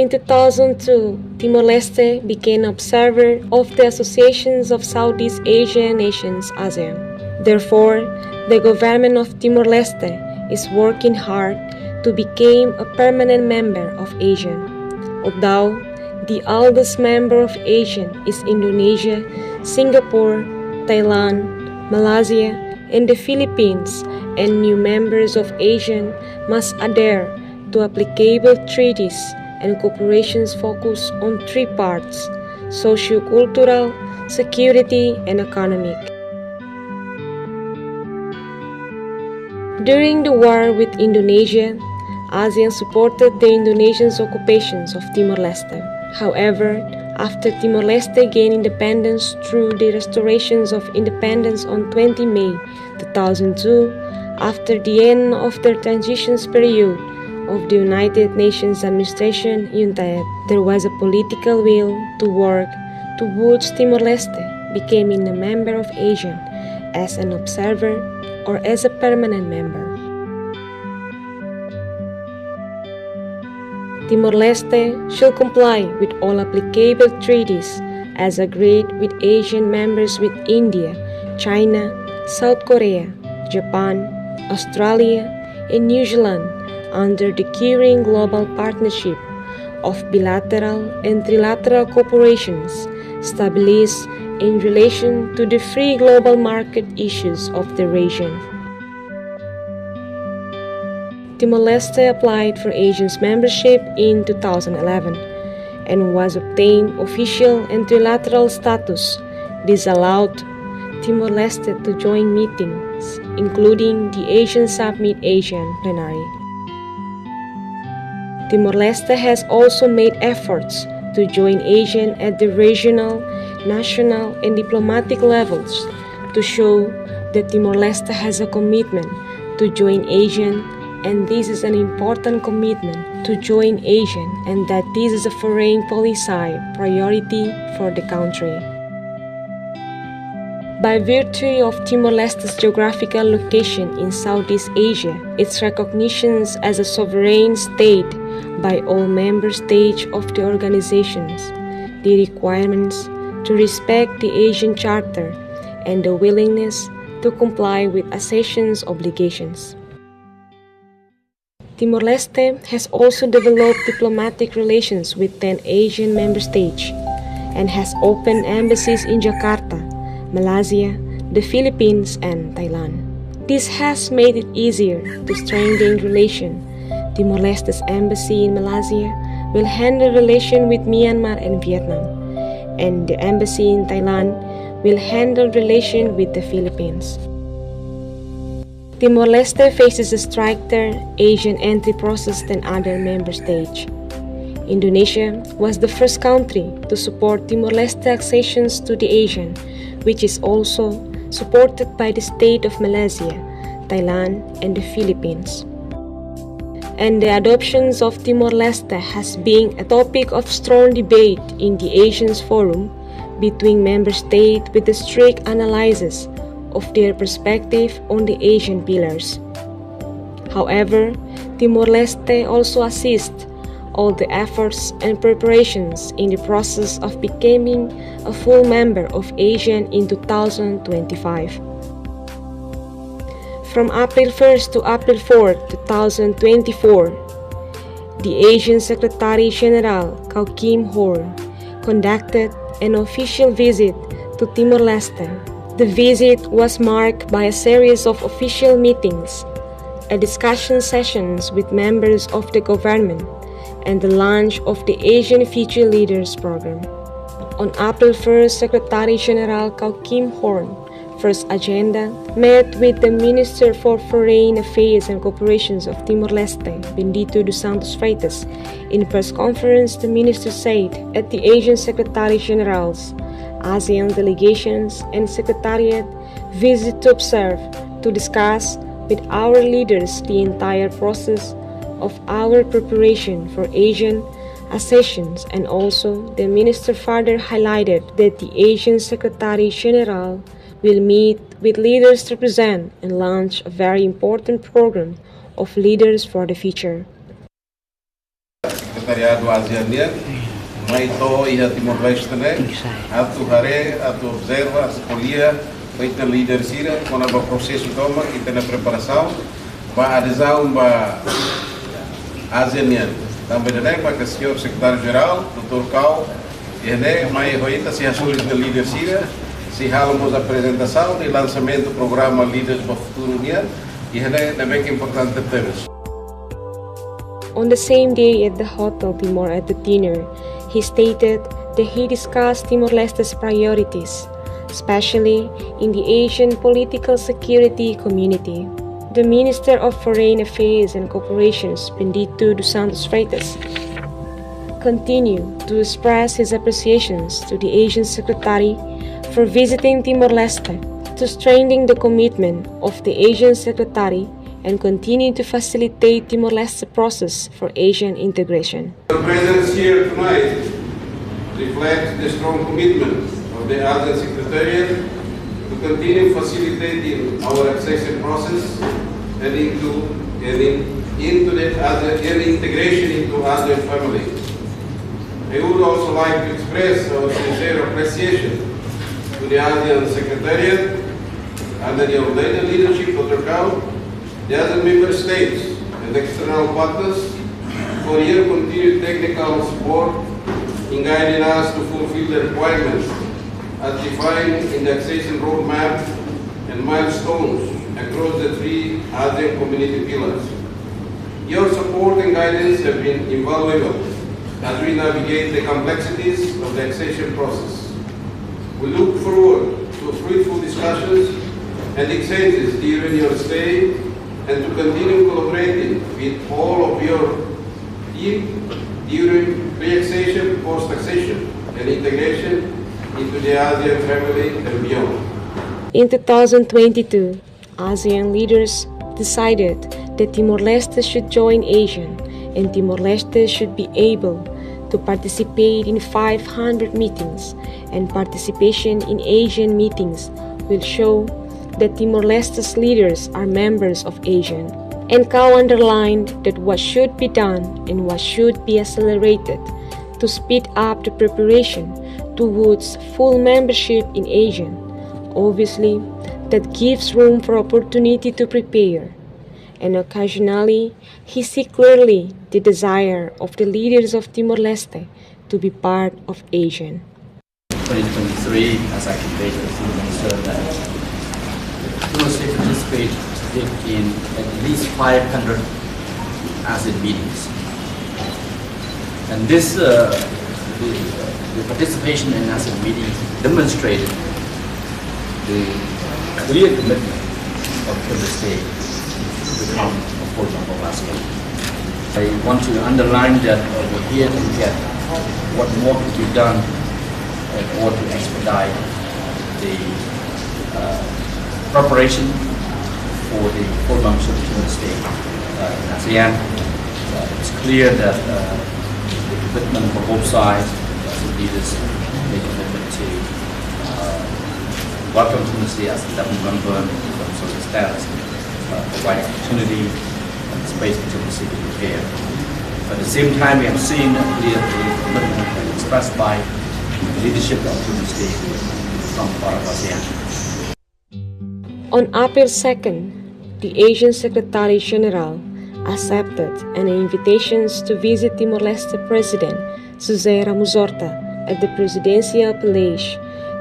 In 2002, Timor-Leste became observer of the Associations of Southeast Asian Nations (ASEAN). Therefore, the government of Timor-Leste is working hard to become a permanent member of ASEAN. Although the oldest member of ASEAN is Indonesia, Singapore, Thailand, Malaysia, and the Philippines, and new members of ASEAN must adhere to applicable treaties and cooperations focus on three parts: socio-cultural, security, and economic. During the war with Indonesia, ASEAN supported the Indonesian occupations of Timor-Leste. However, after Timor-Leste gained independence through the restorations of independence on 20 May 2002, after the end of the transition period of the United Nations Administration (UNTAD), there was a political will to work towards Timor-Leste becoming a member of ASEAN as an observer or as a permanent member. Timor-Leste shall comply with all applicable treaties as agreed with ASEAN members with India, China, South Korea, Japan, Australia, and New Zealand under the current global partnership of bilateral and trilateral cooperations established in relation to the free global market issues of the region. Timor-Leste applied for ASEAN's membership in 2011 and was obtained official and trilateral status. This allowed Timor-Leste to join meetings, including the ASEAN Summit ASEAN Plenary. Timor-Leste has also made efforts to join ASEAN at the regional, national, and diplomatic levels to show that Timor-Leste has a commitment to join ASEAN, and this is an important commitment to join ASEAN, and that this is a foreign policy priority for the country. By virtue of Timor-Leste's geographical location in Southeast Asia, its recognition as a sovereign state by all member states of the organizations, the requirements to respect the ASEAN Charter, and the willingness to comply with accession's obligations. Timor-Leste has also developed diplomatic relations with 10 ASEAN member states and has opened embassies in Jakarta, Malaysia, the Philippines, and Thailand. This has made it easier to strengthen relations. Timor-Leste's embassy in Malaysia will handle relations with Myanmar and Vietnam, and the embassy in Thailand will handle relations with the Philippines. Timor-Leste faces a stricter ASEAN entry process than other member states. Indonesia was the first country to support Timor-Leste accessions to the ASEAN, which is also supported by the state of Malaysia, Thailand, and the Philippines. And the adoptions of Timor-Leste has been a topic of strong debate in the ASEAN Forum between member states with a strict analysis of their perspective on the ASEAN pillars. However, Timor-Leste also assists all the efforts and preparations in the process of becoming a full member of ASEAN in 2025. From April 1st to April 4, 2024, the ASEAN Secretary-General Kau Kim Horn conducted an official visit to Timor-Leste. The visit was marked by a series of official meetings, a discussion sessions with members of the government, and the launch of the ASEAN Future Leaders Program. On April 1st, Secretary-General Kau Kim Horn first agenda met with the Minister for Foreign Affairs and Cooperations of Timor-Leste, Bendito dos Santos Freitas. In a press conference, the minister said at the ASEAN Secretary-General's ASEAN delegations and secretariat visit to observe, to discuss with our leaders the entire process of our preparation for ASEAN accessions, and also the minister further highlighted that the ASEAN Secretary-General will meet with leaders to present and launch a very important program of leaders for the future. Secretariado ASEAN, Maito e a Timor-Leste, atu Hare, atu observa, escolhia, feita líder Sira, quando o processo toma e tem a preparação, para a adesão para a ASEAN. Também para que o senhor secretário-geral, Dr. Kau, mais hoita se assume da líder Sira, se halamos a apresentação e lançamento do programa Líderes para o Futuro União, e é bem importante temas. On the same day at the Hotel Timor at the dinner, he stated that he discussed Timor-Leste's priorities, especially in the Asian political security community. The Minister of Foreign Affairs and Cooperation, Benedito dos Santos Freitas, continued to express his appreciations to the Asian Secretary for visiting Timor-Leste, to strengthen the commitment of the Asian Secretary and continue to facilitate Timor-Leste's process for Asian integration. Your presence here tonight reflects the strong commitment of the ASEAN Secretariat to continue facilitating our accession process and into the ASEAN integration into ASEAN family. I would also like to express our sincere appreciation to the ASEAN Secretariat under the ordained leadership of Dr. Kau, the other member states and external partners for your continued technical support in guiding us to fulfill the requirements as defined in the accession roadmap and milestones across the three ASEAN community pillars. Your support and guidance have been invaluable as we navigate the complexities of the accession process. We look forward to fruitful discussions and exchanges during your stay and to continue collaborating with all of your team during pre-accession, post-accession, and integration into the ASEAN family and beyond. In 2022, ASEAN leaders decided that Timor-Leste should join ASEAN and Timor-Leste should be able to participate in 500 meetings, and participation in Asian meetings will show that Timor-Leste's leaders are members of ASEAN. And Kau underlined that what should be done and what should be accelerated to speed up the preparation towards full membership in ASEAN. Obviously, that gives room for opportunity to prepare. And occasionally, he sees clearly the desire of the leaders of Timor-Leste to be part of ASEAN. 2023, as I conveyed to the Senior Minister, that Timor-Leste participated in at least 500 ASEAN meetings. And this, the participation in ASEAN meetings demonstrated the clear commitment of Timor-Leste to become a full member of ASEAN. I want to underline that we're here to look at what more can be done in order to expedite the preparation for the full membership of Timor-Leste in ASEAN. It's clear that the commitment for both sides, the leaders make a commitment to welcome Timor-Leste as a 11th member in terms of the status, provide opportunity and space for Timor-Leste to prepare. But at the same time, we have seen a clear commitment expressed by the leadership of Timor-Leste from part of ASEAN. On April 2nd, the Asian Secretary General accepted an invitation to visit Timor-Leste President José Ramos Horta at the Presidential Palace.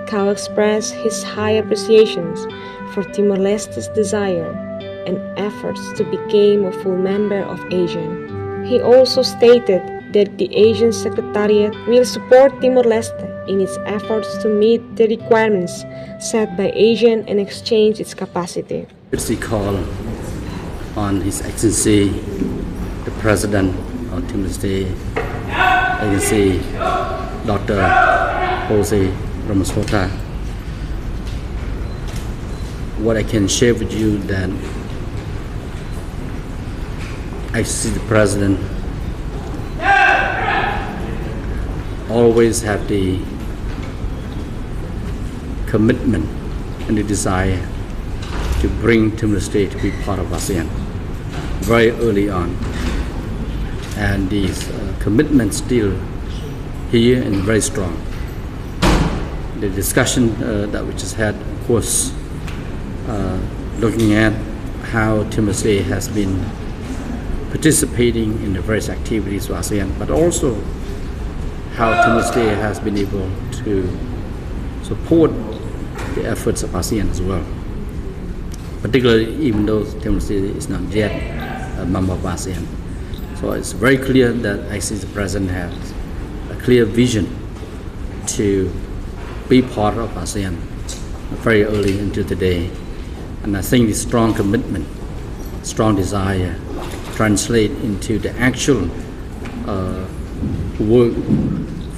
Kau expressed his high appreciations for Timor-Leste's desire and efforts to become a full member of ASEAN. He also stated that the Asian Secretariat will support Timor-Leste in its efforts to meet the requirements set by ASEAN and exchange its capacity. Courtesy call on His Excellency, the President of Timor-Leste, Excellency Dr. Jose Ramos Horta. What I can share with you that I see the President always have the commitment and the desire to bring Timor-Leste to be part of ASEAN very early on. And this commitment still here and very strong. The discussion that we just had, of course, looking at how Timor-Leste has been participating in the various activities of ASEAN, but also how Timor-Leste has been able to support the efforts of ASEAN as well. Particularly, even though Timor-Leste is not yet a member of ASEAN. So it's very clear that actually the President has a clear vision to be part of ASEAN very early into the day. And I think the strong commitment, strong desire translate into the actual work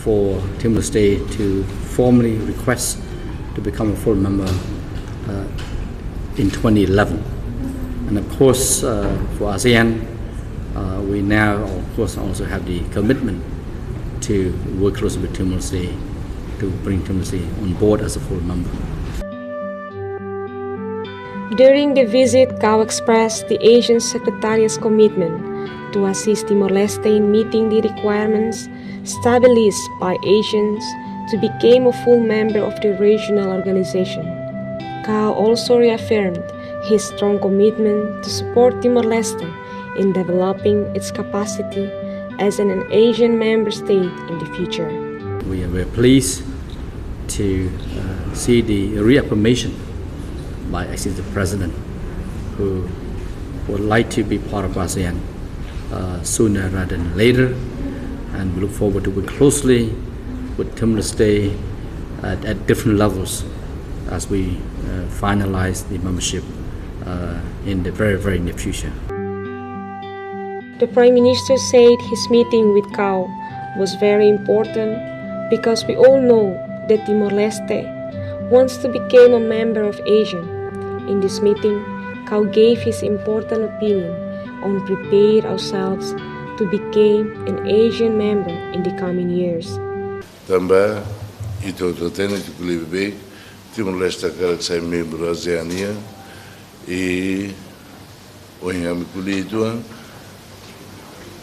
for Timor-Leste to formally request to become a full member in 2011. And of course, for ASEAN, we now, of course, also have the commitment to work closely with Timor-Leste to bring Timor-Leste on board as a full member. During the visit, Kau expressed the Asian Secretariat's commitment to assist Timor-Leste in meeting the requirements established by Asians to become a full member of the regional organization. Kau also reaffirmed his strong commitment to support Timor-Leste in developing its capacity as an Asian member state in the future. We are very pleased to see the reaffirmation by actually the President, who would like to be part of ASEAN sooner rather than later, and we look forward to work closely with Timor-Leste at different levels as we finalize the membership in the very, very near future. The Prime Minister said his meeting with Kau was very important because we all know that Timor-Leste wants to become a member of ASEAN. In this meeting, Kau gave his important opinion on prepare ourselves to become an Asian member in the coming years. Também, ito tratando de Bolívia, Timor-Leste quer ser membro ASEAN e o engame colhido,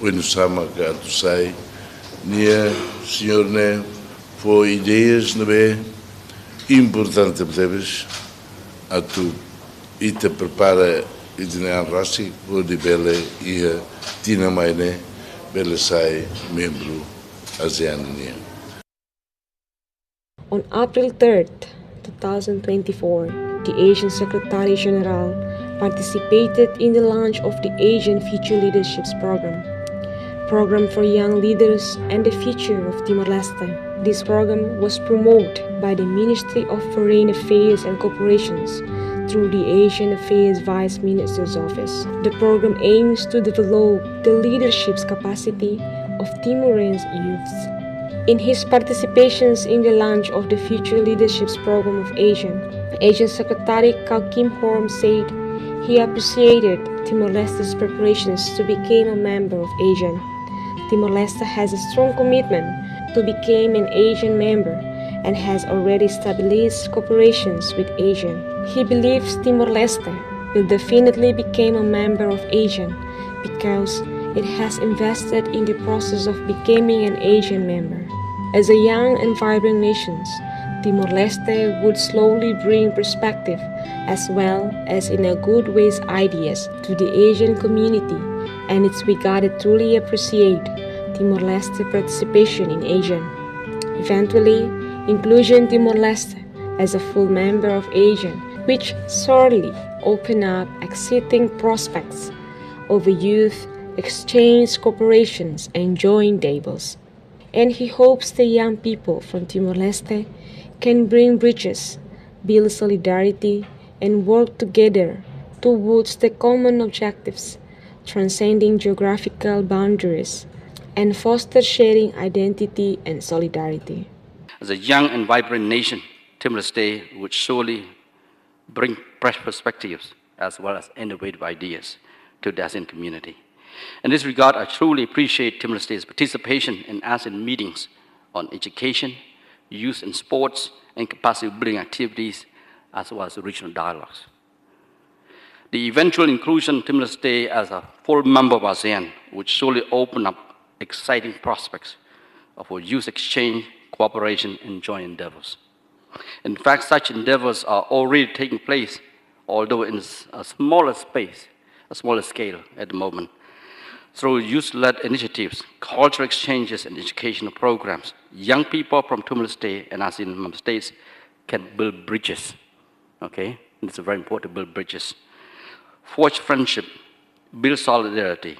o insama que tu sai, nia senhor né foi ideias nebe importante breves a tu e te prepara e de Hare Rasik o de bele e tina mai né bele sai membro ASEAN nia. On April 3rd, 2024, the Asian Secretary General participated in the launch of the Asian Future Leaderships Program for young leaders and the future of Timor-Leste. This program was promoted by the Ministry of Foreign Affairs and Cooperations through the Asian Affairs Vice Minister's Office. The program aims to develop the leadership capacity of Timorense youths. In his participations in the launch of the Future Leaderships Program of Asian Secretary Kau Kim Horm said he appreciated Timor-Leste's preparations to become a member of ASEAN. Timor-Leste has a strong commitment to become an Asian member and has already established cooperations with ASEAN. He believes Timor-Leste will definitely become a member of ASEAN because it has invested in the process of becoming an Asian member. As a young and vibrant nation, Timor-Leste would slowly bring perspective as well as in a good ways ideas to the Asian community, and it's we gotta truly appreciate Timor-Leste participation in ASEAN. Eventually, inclusion Timor-Leste as a full member of ASEAN, which surely open up exciting prospects of a youth exchange cooperations and joint tables. And he hopes the young people from Timor-Leste can bring bridges, build solidarity, and work together towards the common objectives, transcending geographical boundaries, and foster sharing identity and solidarity. As a young and vibrant nation, Timor-Leste would surely bring fresh perspectives as well as innovative ideas to the ASEAN community. In this regard, I truly appreciate Timor-Leste's participation in ASEAN meetings on education, youth and sports, and capacity building activities, as well as regional dialogues. The eventual inclusion of Timor-Leste as a full member of ASEAN would surely open up exciting prospects of our youth exchange, cooperation, and joint endeavors. In fact, such endeavors are already taking place, although in a smaller space, a smaller scale at the moment. Through youth-led initiatives, cultural exchanges, and educational programs, young people from Timor-Leste and ASEAN member states can build bridges. Okay, it's very important to build bridges, forge friendship, build solidarity,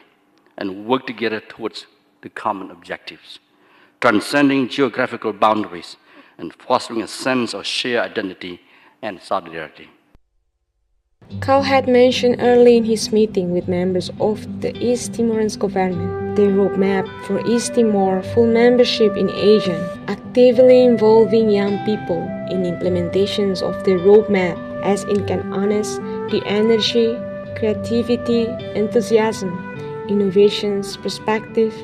and work together towards the common objectives, transcending geographical boundaries and fostering a sense of shared identity and solidarity. Kau had mentioned early in his meeting with members of the East Timorese government the roadmap for East Timor full membership in ASEAN, actively involving young people in implementations of the roadmap as it can harness the energy, creativity, enthusiasm, innovations, perspective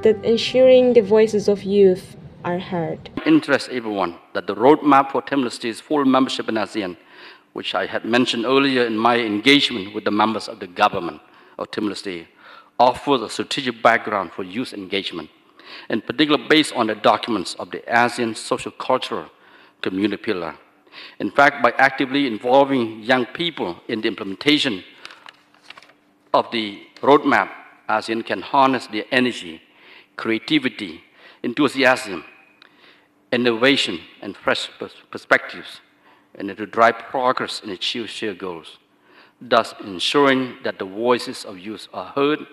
that ensuring the voices of youth are heard. Interest everyone that the roadmap for Timor-Leste's full membership in ASEAN, which I had mentioned earlier in my engagement with the members of the government of Timor-Leste, offers a strategic background for youth engagement, in particular based on the documents of the ASEAN Social-Cultural Community Pillar. In fact, by actively involving young people in the implementation of the roadmap, ASEAN can harness their energy, creativity, enthusiasm, innovation, and fresh perspectives, and to drive progress and achieve shared goals, thus ensuring that the voices of youth are heard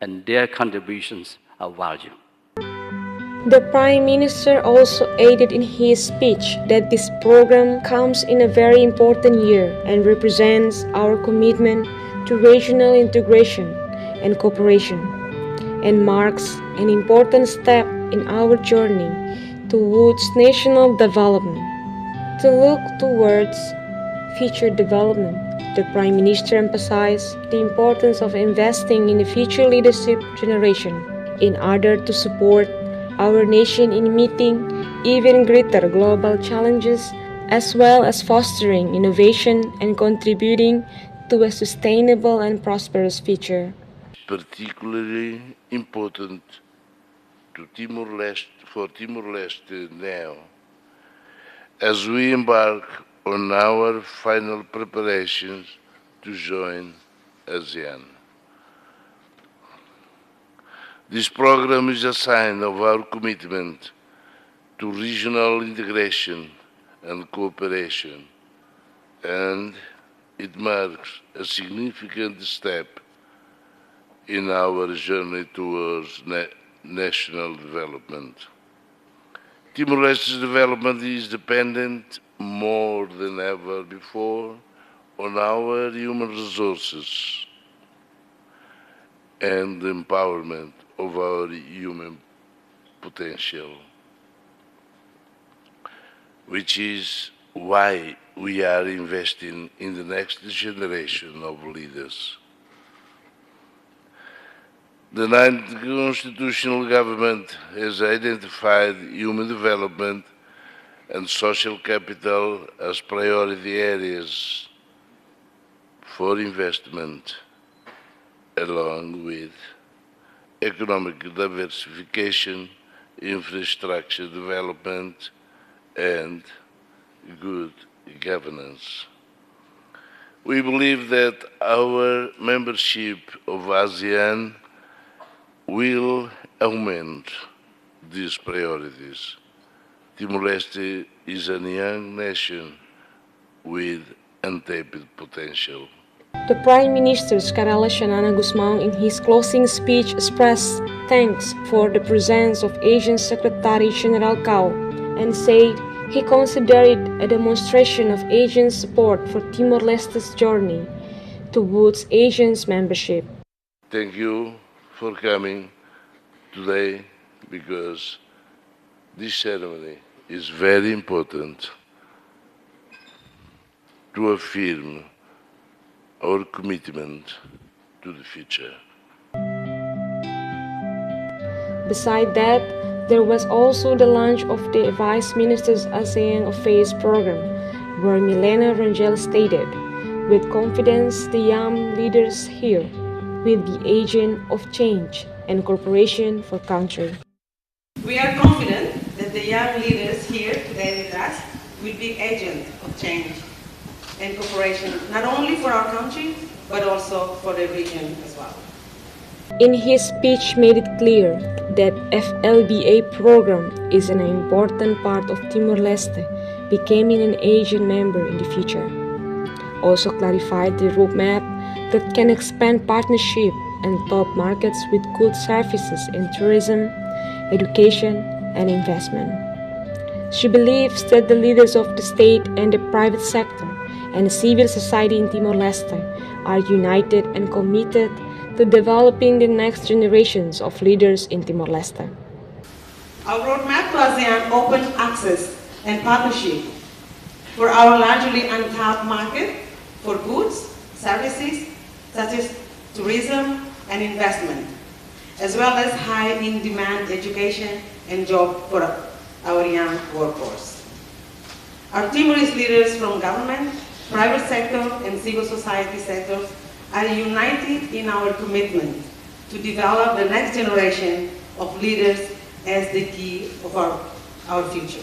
and their contributions are valued. The Prime Minister also added in his speech that this program comes in a very important year and represents our commitment to regional integration and cooperation, and marks an important step in our journey towards national development. To look towards future development, the Prime Minister emphasized the importance of investing in the future leadership generation in order to support our nation in meeting even greater global challenges, as well as fostering innovation and contributing to a sustainable and prosperous future. Particularly important to for Timor-Leste now, as we embark on our final preparations to join ASEAN. This program is a sign of our commitment to regional integration and cooperation, and it marks a significant step in our journey towards national development. Timor-Leste's development is dependent more than ever before on our human resources and the empowerment of our human potential, which is why we are investing in the next generation of leaders. The ninth constitutional government has identified human development and social capital as priority areas for investment, along with economic diversification, infrastructure development, and good governance. We believe that our membership of ASEAN will augment these priorities. Timor-Leste is a young nation with untapped potential. The Prime Minister Karala Shanana Gusmaung in his closing speech expressed thanks for the presence of ASEAN Secretary General Kau and said he considered it a demonstration of ASEAN's support for Timor-Leste's journey towards ASEAN's membership. Thank you for coming today, because this ceremony is very important to affirm our commitment to the future. Beside that, there was also the launch of the Vice Minister's ASEAN Affairs Program, where Milena Rangel stated, "With confidence, the young leaders here will be agents of change and cooperation for country. We are confident that the young leaders here today with us will be agents of change and cooperation, not only for our country, but also for the region as well. In his speech made it clear that FLBA program is an important part of Timor-Leste becoming an Asian member in the future. Also clarified the roadmap that can expand partnership and top markets with good services in tourism, education, and investment. She believes that the leaders of the state and the private sector and civil society in Timor-Leste are united and committed to developing the next generations of leaders in Timor-Leste. Our roadmap to ASEAN opens access and partnership for our largely untapped market for goods, services such as tourism and investment, as well as high in-demand education and job for our young workforce. Our Timorese leaders from government, private sector, and civil society sectors are united in our commitment to develop the next generation of leaders as the key of our future.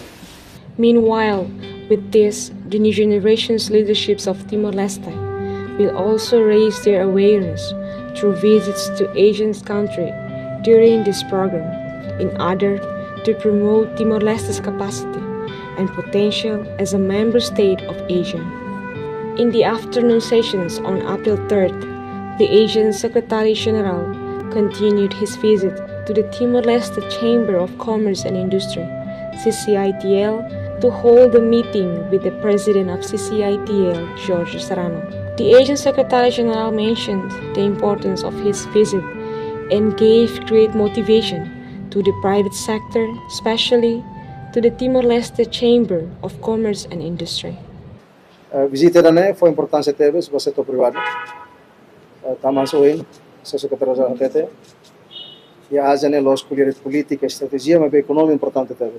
Meanwhile, with this, the new generation's leaderships of Timor-Leste will also raise their awareness through visits to Asian countries during this program in order to promote Timor-Leste's capacity and potential as a member state of ASEAN. In the afternoon sessions on April 3rd, the Asian Secretary General continued his visit to the Timor-Leste Chamber of Commerce and Industry, CCITL, to hold a meeting with the President of CCITL, Jorge Serrano. The Asian Secretary General mentioned the importance of his visit and gave great motivation to the private sector, especially to the Timor-Leste Chamber of Commerce and Industry. Visita dane foi importância teve para o setor privado. Taman soin sa secretaria tete. E a ASEAN é los colher política estratégia mas econômica importante teve.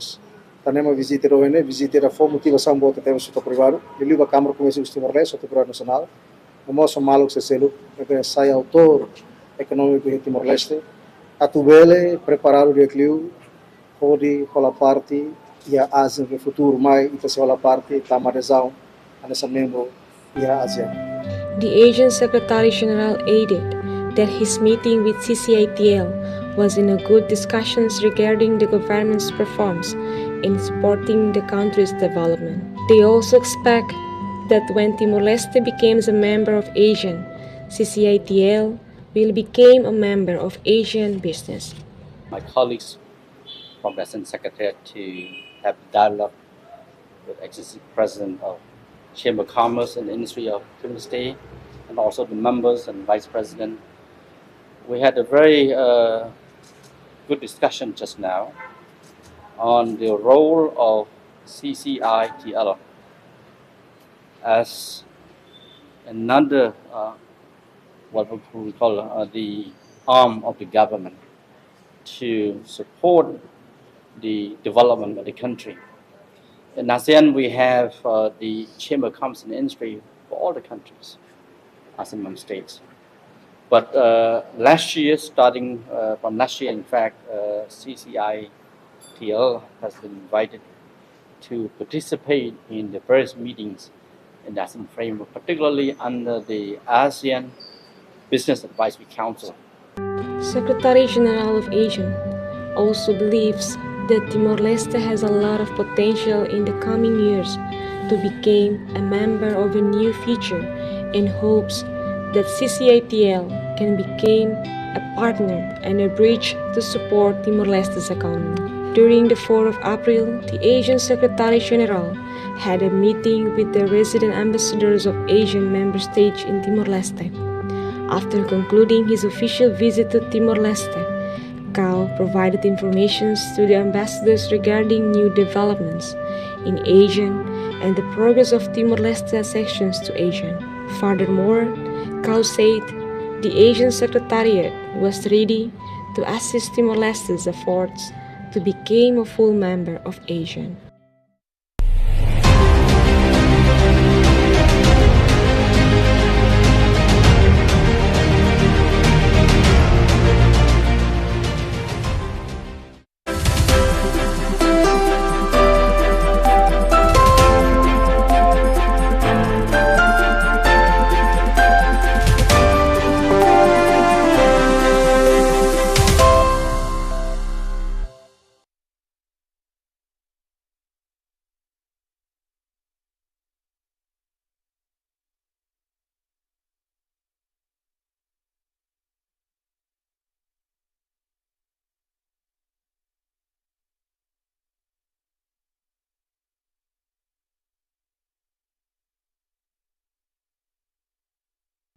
Tanema visita roene visita foi motivação boa teve o setor privado. Ele va Câmara Comissão de Timor-Leste, setor privado nacional. O moço malo que se selo é sai autor econômico de Timor-Leste. Atubele preparar o reclio pode rolar parte e a ASEAN no futuro mais e fazer rolar parte tamadezão. The Asian Secretary General added that his meeting with CCITL was in a good discussions regarding the government's performance in supporting the country's development. They also expect that when Timor-Leste becomes a member of ASEAN, CCITL will become a member of Asian business. My colleagues from the ASEAN Secretariat to have dialogue with existing President of Chamber of Commerce and Industry of Timor-Leste, and also the members and Vice President. We had a very good discussion just now on the role of CCITL as another, what we call the arm of the government to support the development of the country. In ASEAN, we have the Chamber of Commerce and Industry for all the countries, ASEAN member states. But last year, starting from last year, in fact, CCITL has been invited to participate in the various meetings in the ASEAN framework, particularly under the ASEAN Business Advisory Council. Secretary General of ASEAN also believes that Timor-Leste has a lot of potential in the coming years to become a member of a new future and hopes that CCITL can become a partner and a bridge to support Timor-Leste's economy. During the 4th of April, the Asian Secretary General had a meeting with the resident ambassadors of Asian member states in Timor-Leste. After concluding his official visit to Timor-Leste, Cao provided information to the ambassadors regarding new developments in ASEAN and the progress of Timor-Leste accessions to ASEAN. Furthermore, Cao said the Asian Secretariat was ready to assist Timor-Leste's efforts to become a full member of ASEAN.